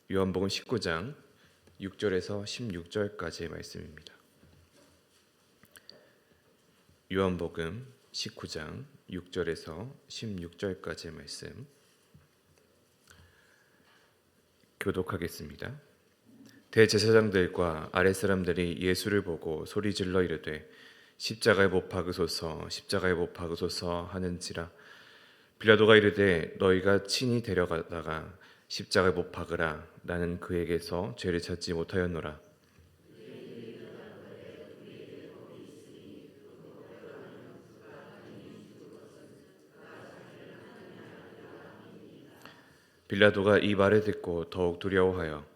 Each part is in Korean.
요한복음 19장 6절에서 16절까지의 말씀입니다. 요한복음 19장 6절에서 16절까지의 말씀 교독하겠습니다. 대제사장들과 아랫사람들이 예수를 보고 소리질러 이르되 십자가에 못 박으소서 십자가에 못 박으소서 하는지라. 빌라도가 이르되 너희가 친히 데려가다가 십자가에 못 박으라. 나는 그에게서 죄를 찾지 못하였노라. 빌라도가 이 말을 듣고 더욱 두려워하여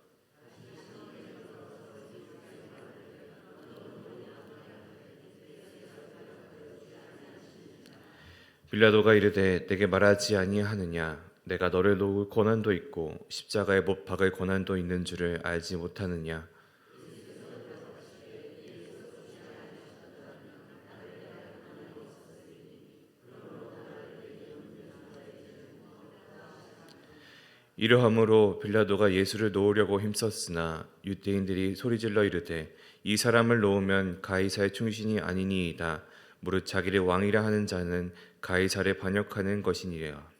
빌라도가 이르되 내게 말하지 아니하느냐. 내가 너를 놓을 고난도 있고 십자가에 못 박을 고난도 있는 줄을 알지 못하느냐. 이러함으로 빌라도가 예수를 놓으려고 힘썼으나 유대인들이 소리질러 이르되 이 사람을 놓으면 가이사의 충신이 아니니이다. 무릇 자기를 왕이라 하는 자는 가이사를 반역하는 것이니라.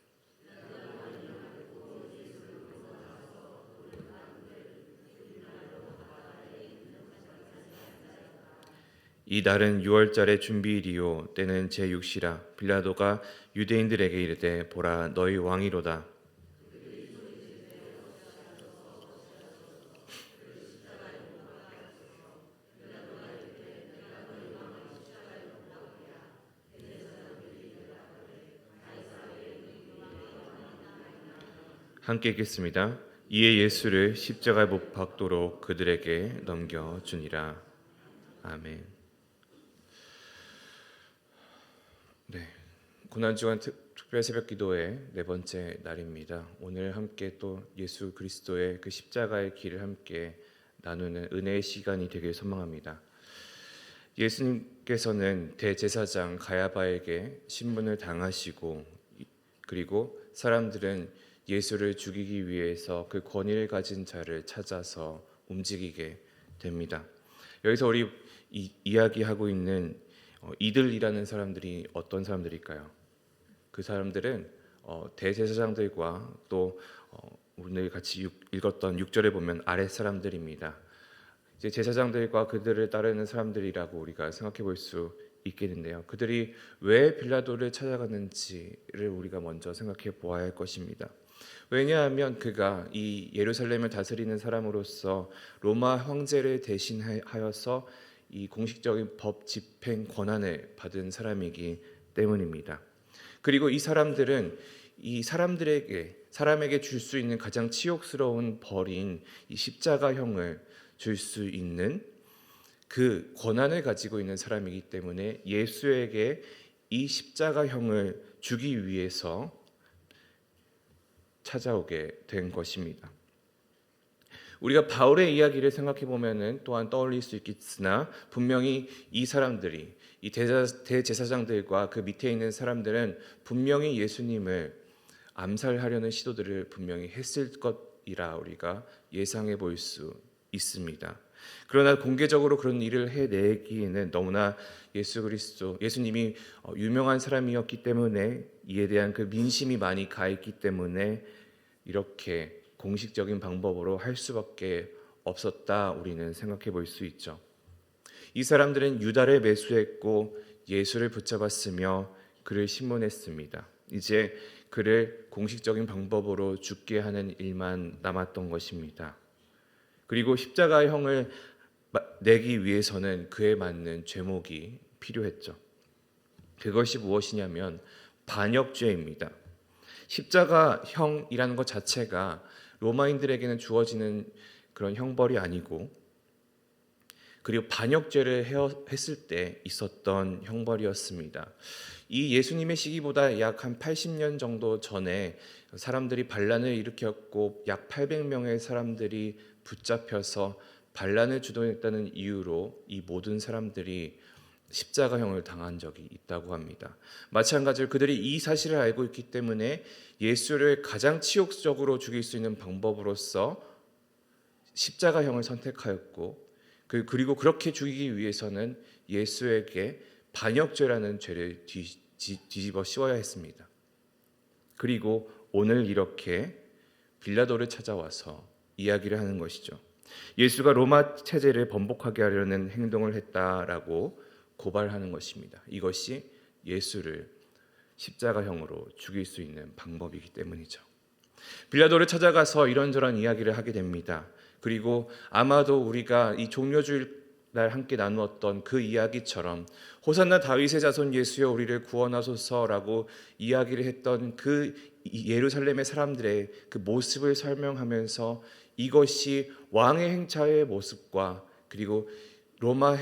이 달은 6월절의 준비일이요 때는 제6시라. 빌라도가 유대인들에게 이르되 보라 너희 왕이로다. 함께 읽겠습니다. 이에 예수를 십자가에 못 박도록 그들에게 넘겨주니라. 아멘. 네, 고난주간 특별 새벽기도의 네 번째 날입니다. 오늘 함께 또 예수 그리스도의 그 십자가의 길을 함께 나누는 은혜의 시간이 되길 소망합니다. 예수님께서는 대제사장 가야바에게 신문을 당하시고 그리고 사람들은 예수를 죽이기 위해서 그 권위를 가진 자를 찾아서 움직이게 됩니다. 여기서 우리 이야기하고 있는 이들이라는 사람들이 어떤 사람들일까요? 그 사람들은 대제사장들과 또 오늘 같이 읽었던 6절에 보면 아랫사람들입니다. 이제 제사장들과 그들을 따르는 사람들이라고 우리가 생각해 볼 수 있겠는데요. 그들이 왜 빌라도를 찾아갔는지를 우리가 먼저 생각해 보아야 할 것입니다. 왜냐하면 그가 이 예루살렘을 다스리는 사람으로서 로마 황제를 대신하여서 이 공식적인 법 집행 권한을 받은 사람이기 때문입니다. 그리고 이 사람들은 이 사람에게 줄 수 있는 가장 치욕스러운 벌인 이 십자가형을 줄 수 있는 그 권한을 가지고 있는 사람이기 때문에 예수에게 이 십자가형을 주기 위해서 찾아오게 된 것입니다. 우리가 바울의 이야기를 생각해 보면은 또한 떠올릴 수 있겠으나 분명히 이 사람들이 이 대제사장들과 그 밑에 있는 사람들은 분명히 예수님을 암살하려는 시도들을 분명히 했을 것이라 우리가 예상해 볼 수 있습니다. 그러나 공개적으로 그런 일을 해내기에는 너무나 예수님이 유명한 사람이었기 때문에 이에 대한 그 민심이 많이 가 있기 때문에 이렇게 공식적인 방법으로 할 수밖에 없었다 우리는 생각해 볼 수 있죠. 이 사람들은 유다를 매수했고 예수를 붙잡았으며 그를 신문했습니다. 이제 그를 공식적인 방법으로 죽게 하는 일만 남았던 것입니다. 그리고 십자가형을 내기 위해서는 그에 맞는 죄목이 필요했죠. 그것이 무엇이냐면 반역죄입니다. 십자가형이라는 것 자체가 로마인들에게는 주어지는 그런 형벌이 아니고 그리고 반역죄를 했을 때 있었던 형벌이었습니다. 이 예수님의 시기보다 약 한 80년 정도 전에 사람들이 반란을 일으켰고 약 800명의 사람들이 붙잡혀서 반란을 주도했다는 이유로 이 모든 사람들이 십자가형을 당한 적이 있다고 합니다. 마찬가지로 그들이 이 사실을 알고 있기 때문에 예수를 가장 치욕적으로 죽일 수 있는 방법으로서 십자가형을 선택하였고 그리고 그렇게 죽이기 위해서는 예수에게 반역죄라는 죄를 뒤집어 씌워야 했습니다. 그리고 오늘 이렇게 빌라도를 찾아와서 이야기를 하는 것이죠. 예수가 로마 체제를 번복하게 하려는 행동을 했다라고 고발하는 것입니다. 이것이 예수를 십자가형으로 죽일 수 있는 방법이기 때문이죠. 빌라도를 찾아가서 이런저런 이야기를 하게 됩니다. 그리고 아마도 우리가 이 종려주일 날 함께 나누었던 그 이야기처럼 호산나 다윗의 자손 예수여 우리를 구원하소서라고 이야기를 했던 그 예루살렘의 사람들의 그 모습을 설명하면서 이것이 왕의 행차의 모습과 그리고 로마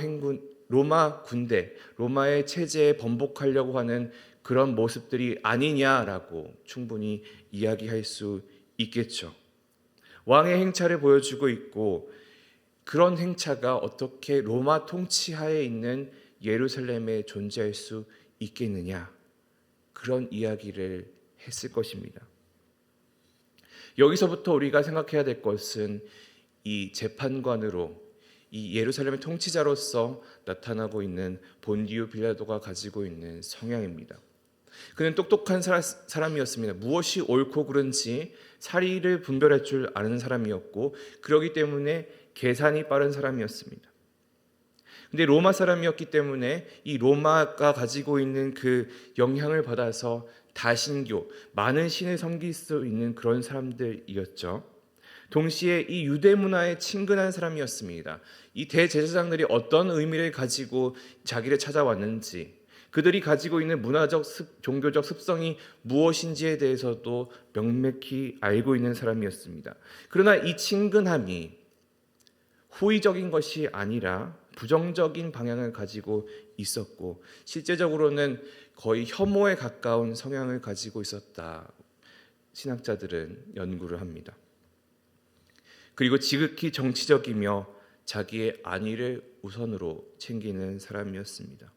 군대, 로마의 체제에 번복하려고 하는 그런 모습들이 아니냐라고 충분히 이야기할 수 있겠죠. 왕의 행차를 보여주고 있고 그런 행차가 어떻게 로마 통치하에 있는 예루살렘에 존재할 수 있겠느냐, 그런 이야기를 했을 것입니다. 여기서부터 우리가 생각해야 될 것은 이 재판관으로 이 예루살렘의 통치자로서 나타나고 있는 본디오 빌라도가 가지고 있는 성향입니다. 그는 똑똑한 사람이었습니다. 무엇이 옳고 그른지 사리를 분별할 줄 아는 사람이었고 그러기 때문에 계산이 빠른 사람이었습니다. 근데 로마 사람이었기 때문에 이 로마가 가지고 있는 그 영향을 받아서 다신교, 많은 신을 섬길 수 있는 그런 사람들이었죠. 동시에 이 유대 문화에 친근한 사람이었습니다. 이 대제사장들이 어떤 의미를 가지고 자기를 찾아왔는지, 그들이 가지고 있는 문화적, 종교적 습성이 무엇인지에 대해서도 명백히 알고 있는 사람이었습니다. 그러나 이 친근함이 호의적인 것이 아니라 부정적인 방향을 가지고 있었고 실제적으로는 거의 혐오에 가까운 성향을 가지고 있었다. 신학자들은 연구를 합니다. 그리고 지극히 정치적이며 자기의 안위를 우선으로 챙기는 사람이었습니다.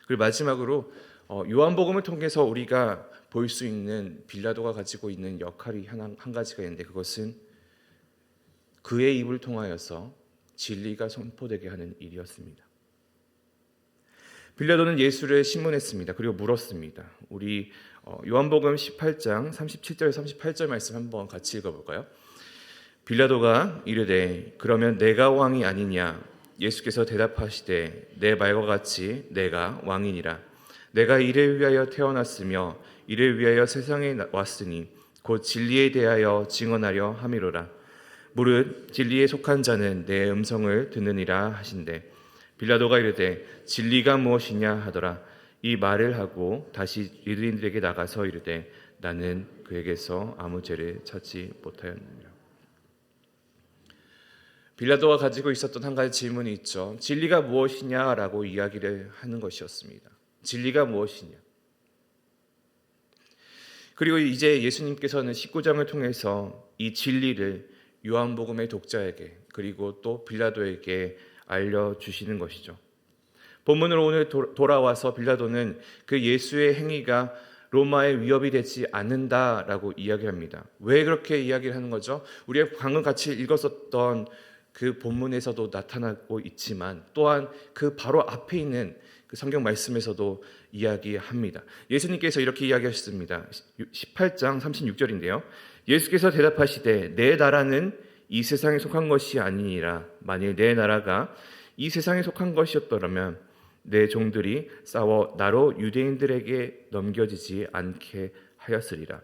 그리고 마지막으로 요한복음을 통해서 우리가 볼 수 있는 빌라도가 가지고 있는 역할이 한 가지가 있는데 그것은 그의 입을 통하여서 진리가 선포되게 하는 일이었습니다. 빌라도는 예수를 신문했습니다. 그리고 물었습니다. 우리 요한복음 18장 37절 38절 말씀 한번 같이 읽어볼까요? 빌라도가 이르되 그러면 내가 왕이 아니냐? 예수께서 대답하시되 내 말과 같이 내가 왕이니라. 내가 이를 위하여 태어났으며 이를 위하여 세상에 왔으니 곧 진리에 대하여 증언하려 함이로라. 무릇 진리에 속한 자는 내 음성을 듣느니라 하신대 빌라도가 이르되 진리가 무엇이냐 하더라. 이 말을 하고 다시 유대인들에게 나가서 이르되 나는 그에게서 아무 죄를 찾지 못하였느니라. 빌라도가 가지고 있었던 한 가지 질문이 있죠. 진리가 무엇이냐라고 이야기를 하는 것이었습니다. 진리가 무엇이냐. 그리고 이제 예수님께서는 19장을 통해서 이 진리를 요한복음의 독자에게 그리고 또 빌라도에게 알려주시는 것이죠. 본문으로 오늘 돌아와서 빌라도는 그 예수의 행위가 로마의 위협이 되지 않는다라고 이야기합니다. 왜 그렇게 이야기를 하는 거죠? 우리가 방금 같이 읽었었던 그 본문에서도 나타나고 있지만 또한 그 바로 앞에 있는 그 성경 말씀에서도 이야기합니다. 예수님께서 이렇게 이야기하셨습니다. 18장 36절인데요. 예수께서 대답하시되 내 나라는 이 세상에 속한 것이 아니니라. 만일 내 나라가 이 세상에 속한 것이었더라면 내 종들이 싸워 나로 유대인들에게 넘겨지지 않게 하였으리라.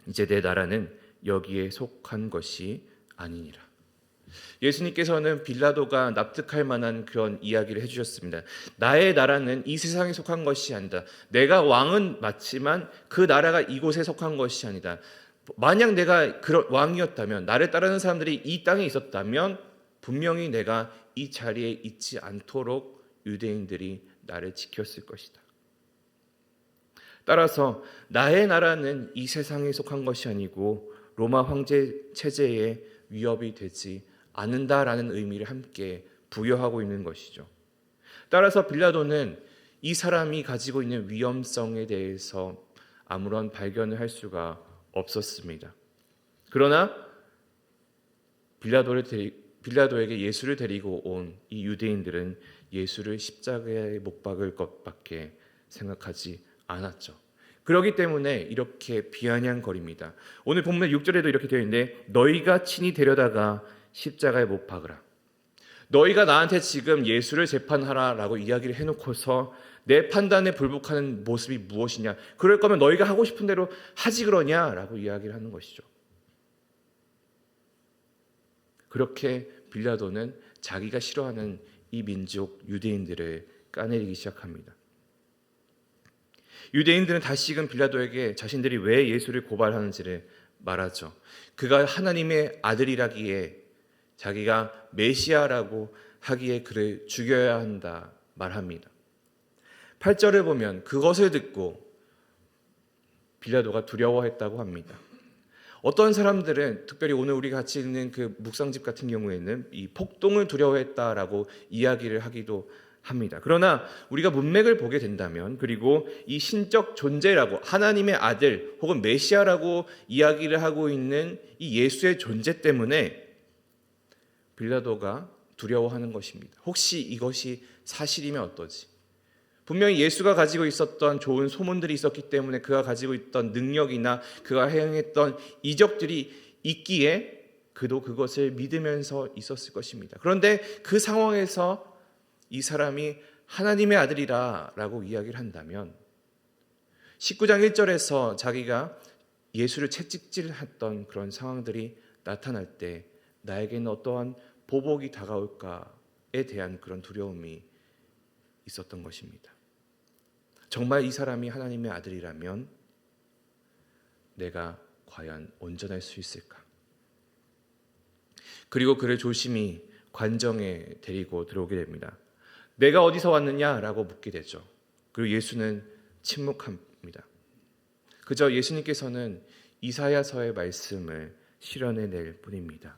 이제 내 나라는 여기에 속한 것이 아니니라. 예수님께서는 빌라도가 납득할 만한 그런 이야기를 해주셨습니다. 나의 나라는 이 세상에 속한 것이 아니다. 내가 왕은 맞지만 그 나라가 이곳에 속한 것이 아니다. 만약 내가 그런 왕이었다면, 나를 따르는 사람들이 이 땅에 있었다면 분명히 내가 이 자리에 있지 않도록 유대인들이 나를 지켰을 것이다. 따라서 나의 나라는 이 세상에 속한 것이 아니고 로마 황제 체제에 위협이 되지 않는다라는 의미를 함께 부여하고 있는 것이죠. 따라서 빌라도는 이 사람이 가지고 있는 위험성에 대해서 아무런 발견을 할 수가 없었습니다. 그러나 빌라도에게 예수를 데리고 온 이 유대인들은 예수를 십자가에 못 박을 것밖에 생각하지 않았죠. 그렇기 때문에 이렇게 비아냥거립니다. 오늘 본문 6절에도 이렇게 되어 있는데 너희가 친히 데려다가 십자가에 못 박으라. 너희가 나한테 지금 예수를 재판하라라고 이야기를 해놓고서 내 판단에 불복하는 모습이 무엇이냐? 그럴 거면 너희가 하고 싶은 대로 하지 그러냐라고 이야기를 하는 것이죠. 그렇게 빌라도는 자기가 싫어하는 이 민족 유대인들을 까내리기 시작합니다. 유대인들은 다시금 빌라도에게 자신들이 왜 예수를 고발하는지를 말하죠. 그가 하나님의 아들이라기에 자기가 메시아라고 하기에 그를 죽여야 한다 말합니다. 8절을 보면 그것을 듣고 빌라도가 두려워했다고 합니다. 어떤 사람들은 특별히 오늘 우리가 같이 읽는 그 묵상집 같은 경우에는 이 폭동을 두려워했다라고 이야기를 하기도 합니다. 그러나 우리가 문맥을 보게 된다면 그리고 이 신적 존재라고 하나님의 아들 혹은 메시아라고 이야기를 하고 있는 이 예수의 존재 때문에 빌라도가 두려워하는 것입니다. 혹시 이것이 사실이면 어떠지? 분명히 예수가 가지고 있었던 좋은 소문들이 있었기 때문에 그가 가지고 있던 능력이나 그가 행했던 이적들이 있기에 그도 그것을 믿으면서 있었을 것입니다. 그런데 그 상황에서 이 사람이 하나님의 아들이라고 이야기를 한다면 19장 1절에서 자기가 예수를 채찍질했던 그런 상황들이 나타날 때 나에게는 어떠한 보복이 다가올까에 대한 그런 두려움이 있었던 것입니다. 정말 이 사람이 하나님의 아들이라면 내가 과연 온전할 수 있을까? 그리고 그를 조심히 관정에 데리고 들어오게 됩니다. 내가 어디서 왔느냐라고 묻게 되죠. 그리고 예수는 침묵합니다. 그저 예수님께서는 이사야서의 말씀을 실현해낼 뿐입니다.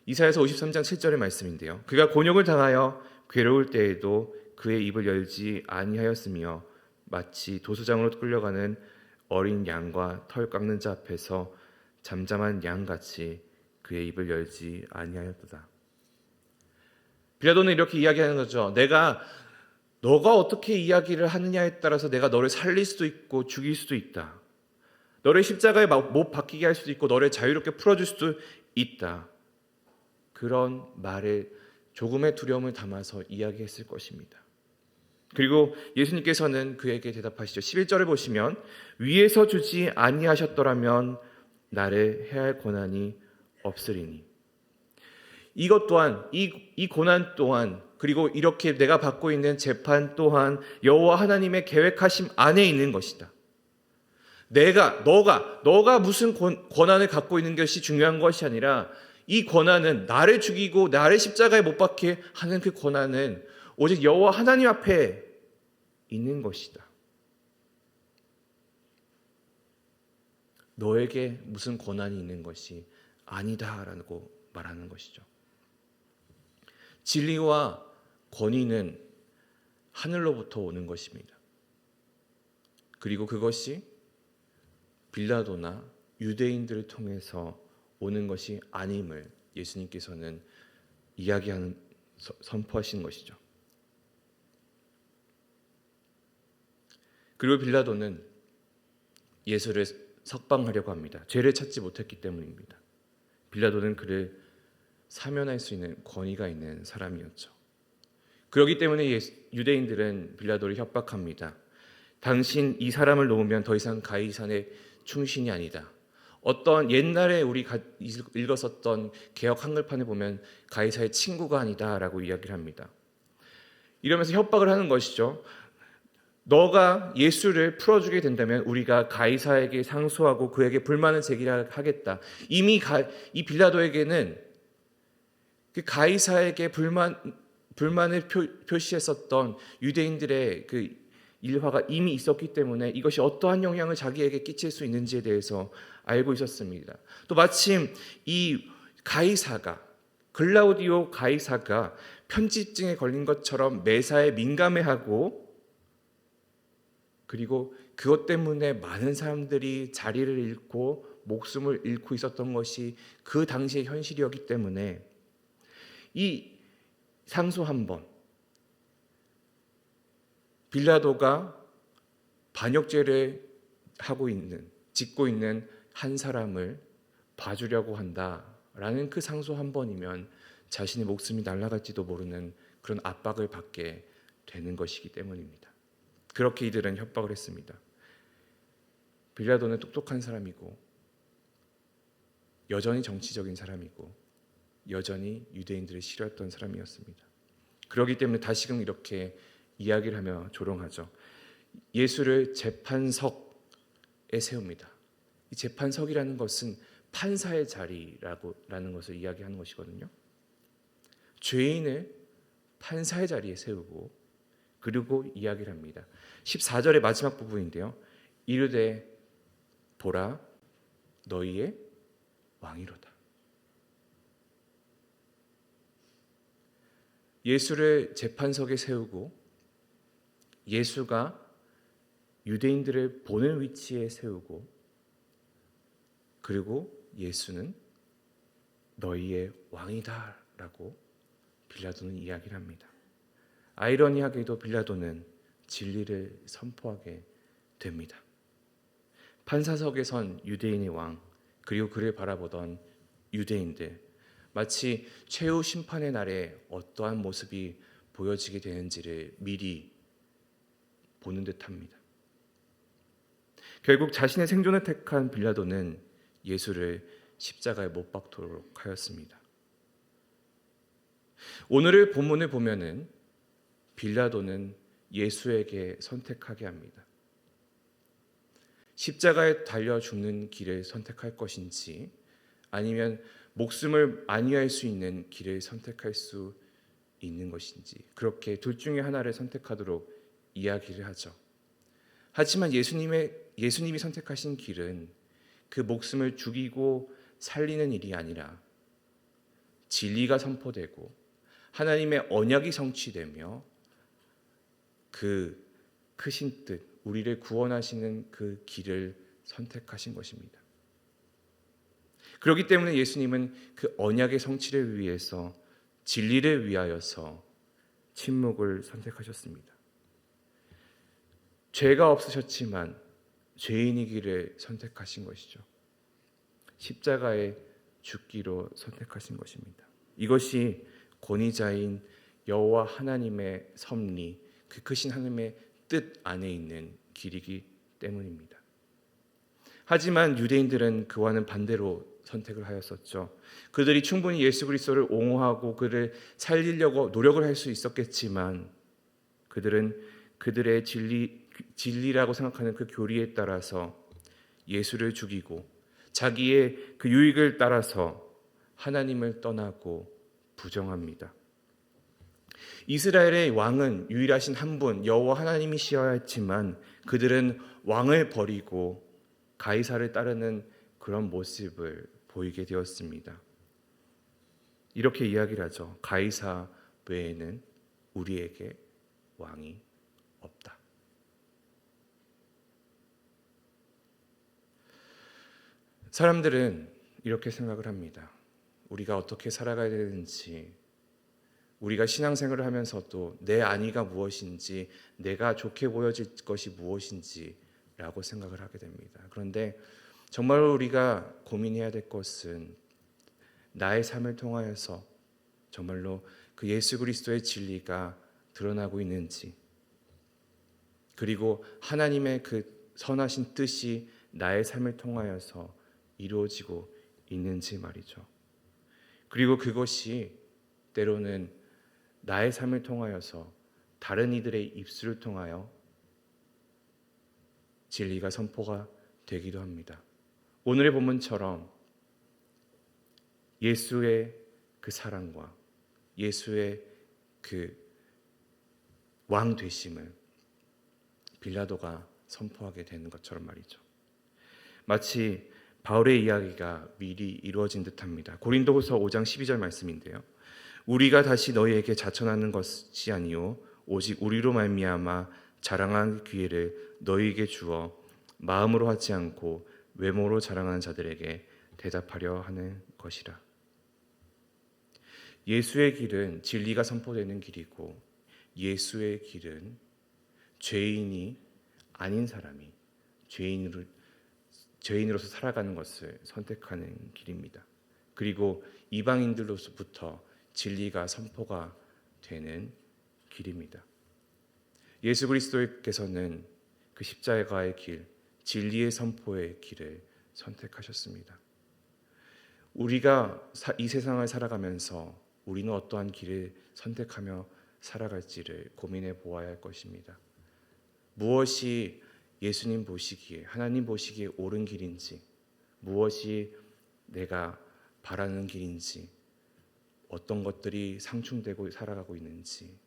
이사야서 53장 7절의 말씀인데요. 그가 곤욕을 당하여 괴로울 때에도 그의 입을 열지 아니하였으며 마치 도수장으로 끌려가는 어린 양과 털 깎는 자 앞에서 잠잠한 양같이 그의 입을 열지 아니하였도다. 빌라도는 이렇게 이야기하는 거죠. 너가 어떻게 이야기를 하느냐에 따라서 내가 너를 살릴 수도 있고 죽일 수도 있다. 너를 십자가에 못 박히게 할 수도 있고 너를 자유롭게 풀어줄 수도 있다. 그런 말에 조금의 두려움을 담아서 이야기했을 것입니다. 그리고 예수님께서는 그에게 대답하시죠. 11절을 보시면 위에서 주지 아니하셨더라면 나를 해할 권한이 없으리니. 이것 또한 이 고난 또한 그리고 이렇게 내가 받고 있는 재판 또한 여호와 하나님의 계획하심 안에 있는 것이다. 너가 무슨 권한을 갖고 있는 것이 중요한 것이 아니라 이 권한은 나를 죽이고 나를 십자가에 못 박게 하는 그 권한은 오직 여호와 하나님 앞에 있는 것이다. 너에게 무슨 권한이 있는 것이 아니다라고 말하는 것이죠. 진리와 권위는 하늘로부터 오는 것입니다. 그리고 그것이 빌라도나 유대인들을 통해서 오는 것이 아님을 예수님께서는 선포하신 것이죠. 그리고 빌라도는 예수를 석방하려고 합니다. 죄를 찾지 못했기 때문입니다. 빌라도는 그를 사면할 수 있는 권위가 있는 사람이었죠. 그렇기 때문에 유대인들은 빌라도를 협박합니다. 당신 이 사람을 놓으면 더 이상 가이사의 충신이 아니다. 어떤 옛날에 우리가 읽었었던 개역 한글판에 보면 가이사의 친구가 아니다라고 이야기를 합니다. 이러면서 협박을 하는 것이죠. 너가 예수를 풀어주게 된다면 우리가 가이사에게 상소하고 그에게 불만을 제기하겠다. 이미 이 빌라도에게는 그 가이사에게 불만을 표시했었던 유대인들의 그 일화가 이미 있었기 때문에 이것이 어떠한 영향을 자기에게 끼칠 수 있는지에 대해서 알고 있었습니다. 또 마침 이 글라우디오 가이사가 편집증에 걸린 것처럼 매사에 민감해하고 그리고 그것 때문에 많은 사람들이 자리를 잃고 목숨을 잃고 있었던 것이 그 당시의 현실이었기 때문에 이 상소 한 번, 빌라도가 반역죄를 짓고 있는 한 사람을 봐주려고 한다라는 그 상소 한 번이면 자신의 목숨이 날아갈지도 모르는 그런 압박을 받게 되는 것이기 때문입니다. 그렇게 이들은 협박을 했습니다. 빌라도는 똑똑한 사람이고 여전히 정치적인 사람이고 여전히 유대인들을 싫어했던 사람이었습니다. 그렇기 때문에 다시금 이렇게 이야기를 하며 조롱하죠. 예수를 재판석에 세웁니다. 이 재판석이라는 것은 판사의 자리라는 것을 이야기하는 것이거든요. 죄인을 판사의 자리에 세우고 그리고 이야기를 합니다. 14절의 마지막 부분인데요. 이르되 보라 너희의 왕이로다. 예수를 재판석에 세우고 예수가 유대인들을 보는 위치에 세우고 그리고 예수는 너희의 왕이다라고 빌라도는 이야기를 합니다. 아이러니하게도 빌라도는 진리를 선포하게 됩니다. 판사석에 선 유대인의 왕 그리고 그를 바라보던 유대인들 마치 최후 심판의 날에 어떠한 모습이 보여지게 되는지를 미리 보는 듯합니다. 결국 자신의 생존을 택한 빌라도는 예수를 십자가에 못 박도록 하였습니다. 오늘의 본문을 보면은 빌라도는 예수에게 선택하게 합니다. 십자가에 달려 죽는 길을 선택할 것인지 아니면 목숨을 안위할 수 있는 길을 선택할 수 있는 것인지 그렇게 둘 중에 하나를 선택하도록 이야기를 하죠. 하지만 예수님이 선택하신 길은 그 목숨을 죽이고 살리는 일이 아니라 진리가 선포되고 하나님의 언약이 성취되며 그 크신 뜻, 우리를 구원하시는 그 길을 선택하신 것입니다. 그렇기 때문에 예수님은 그 언약의 성취를 위해서 진리를 위하여서 침묵을 선택하셨습니다. 죄가 없으셨지만 죄인이기를 선택하신 것이죠. 십자가에 죽기로 선택하신 것입니다. 이것이 권위자인 여호와 하나님의 섭리, 그 크신 하나님의 뜻 안에 있는 길이기 때문입니다. 하지만 유대인들은 그와는 반대로 선택을 하였었죠. 그들이 충분히 예수 그리스도를 옹호하고 그를 살리려고 노력을 할 수 있었겠지만 그들은 그들의 진리라고 생각하는 그 교리에 따라서 예수를 죽이고 자기의 그 유익을 따라서 하나님을 떠나고 부정합니다. 이스라엘의 왕은 유일하신 한 분 여호와 하나님이시어야 했지만 그들은 왕을 버리고 가이사를 따르는 그런 모습을 보이게 되었습니다. 이렇게 이야기를 하죠. 가이사 외에는 우리에게 왕이 없다. 사람들은 이렇게 생각을 합니다. 우리가 어떻게 살아가야 되는지, 우리가 신앙생활을 하면서도 내 안위가 무엇인지, 내가 좋게 보여질 것이 무엇인지라고 생각을 하게 됩니다. 그런데 정말로 우리가 고민해야 될 것은 나의 삶을 통하여서 정말로 그 예수 그리스도의 진리가 드러나고 있는지, 그리고 하나님의 그 선하신 뜻이 나의 삶을 통하여서 이루어지고 있는지 말이죠. 그리고 그것이 때로는 나의 삶을 통하여서 다른 이들의 입술을 통하여 진리가 선포가 되기도 합니다. 오늘의 본문처럼 예수의 그 사랑과 예수의 그 왕 되심을 빌라도가 선포하게 되는 것처럼 말이죠. 마치 바울의 이야기가 미리 이루어진 듯합니다. 고린도후서 5장 12절 말씀인데요. 우리가 다시 너희에게 자천하는 것이 아니요 오직 우리로 말미암아 자랑할 기회를 너희에게 주어 마음으로 하지 않고 외모로 자랑하는 자들에게 대답하려 하는 것이라. 예수의 길은 진리가 선포되는 길이고, 예수의 길은 죄인이 아닌 사람이 죄인으로서 살아가는 것을 선택하는 길입니다. 그리고 이방인들로부터 진리가 선포가 되는 길입니다. 예수 그리스도께서는 그 십자가의 길, 진리의 선포의 길을 선택하셨습니다. 우리가 이 세상을 살아가면서 우리는 어떠한 길을 선택하며 살아갈지를 고민해 보아야 할 것입니다. 무엇이 예수님 보시기에, 하나님 보시기에 옳은 길인지, 무엇이 내가 바라는 길인지, 어떤 것들이 상충되고 살아가고 있는지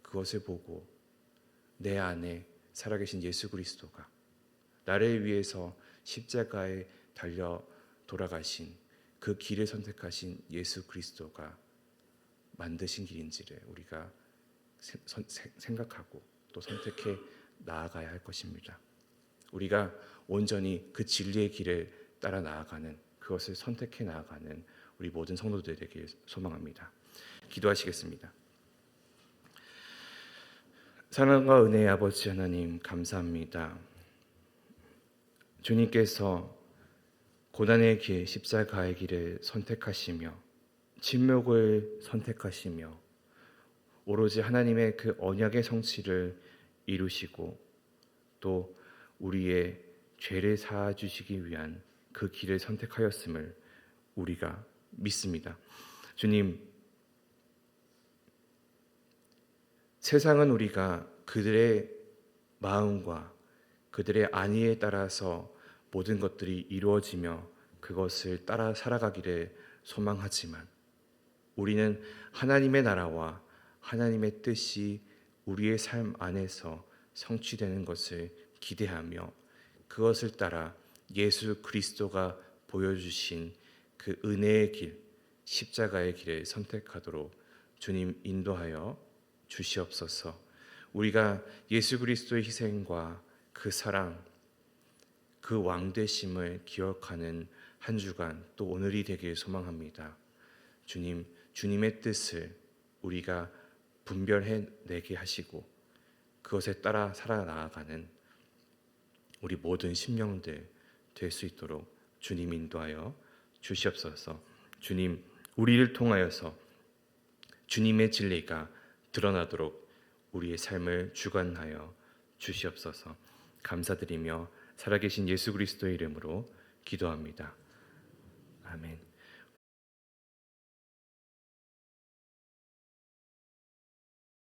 그것을 보고 내 안에 살아계신 예수 그리스도가 나를 위해서 십자가에 달려 돌아가신 그 길을 선택하신 예수 그리스도가 만드신 길인지를 우리가 생각하고 또 선택해 나아가야 할 것입니다. 우리가 온전히 그 진리의 길을 따라 나아가는, 그것을 선택해 나아가는 우리 모든 성도들에게 소망합니다. 기도하시겠습니다. 사랑과 은혜의 아버지 하나님, 감사합니다. 주님께서 고난의 길, 십자가의 길을 선택하시며 침묵을 선택하시며 오로지 하나님의 그 언약의 성취를 이루시고 또 우리의 죄를 사하 주시기 위한 그 길을 선택하였음을 우리가 믿습니다. 주님, 세상은 우리가 그들의 마음과 그들의 안위에 따라서 모든 것들이 이루어지며 그것을 따라 살아가기를 소망하지만 우리는 하나님의 나라와 하나님의 뜻이 우리의 삶 안에서 성취되는 것을 기대하며 그것을 따라 예수 그리스도가 보여주신 그 은혜의 길, 십자가의 길을 선택하도록 주님 인도하여 주시옵소서. 우리가 예수 그리스도의 희생과 그 사랑, 그 왕되심을 기억하는 한 주간 또 오늘이 되길 소망합니다. 주님, 주님의 뜻을 우리가 분별해내게 하시고 그것에 따라 살아나가는 우리 모든 심령들 될 수 있도록 주님 인도하여 주시옵소서. 주님, 우리를 통하여서 주님의 진리가 드러나도록 우리의 삶을 주관하여 주시옵소서. 감사드리며 살아계신 예수 그리스도의 이름으로 기도합니다. 아멘.